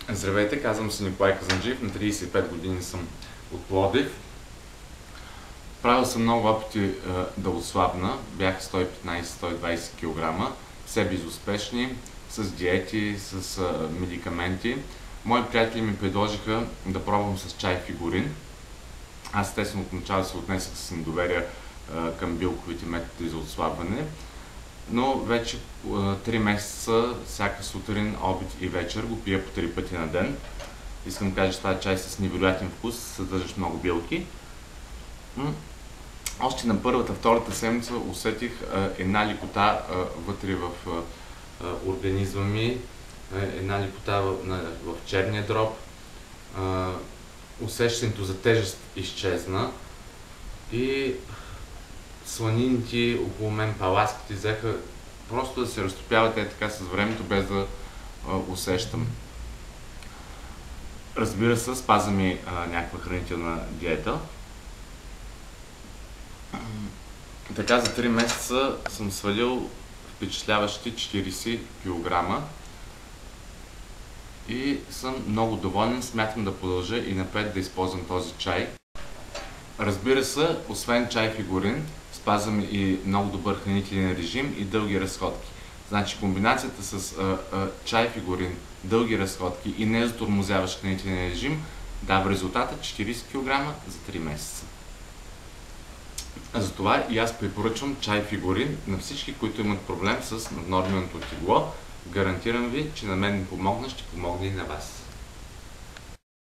Здравейте, казвам се Николай Казанджиев, на 35 години съм от Пловдив. Правил съм много опити да отслабна, бях 115-120 кг, все безуспешни, с диети, с медикаменти. Мои приятели ми предложиха да пробвам с чай фигурин. Аз естествено от начало се отнесах с недоверие към билковите методи за отслабване, но вече 3 месеца, всяка сутрин, обед и вечер го пия по 3 пъти на ден. Искам да кажа, че това е чай с невероятен вкус, съдържащ много билки. Още на втората седмица усетих една лекота вътре в организма ми, една лекота в черния дроб. Усещането за тежест изчезна и сланините около мен, паласките, взеха просто да се разтопяват така с времето, без да усещам. Разбира се, спазвам и някаква хранителна диета. Така за 3 месеца съм свалил впечатляващи 40 кг и съм много доволен. Смятам да продължа и напред да използвам този чай. Разбира се, освен чай фигурин, спазвам и много добър хранителен режим и дълги разходки. Значи комбинацията с чай фигурин, дълги разходки и незатормозяващ хранителен режим дава резултата 40 кг за 3 месеца. Затова и аз препоръчвам чай фигурин на всички, които имат проблем с наднорменото тегло. Гарантирам ви, че на мен ми помогна, ще помогне и на вас.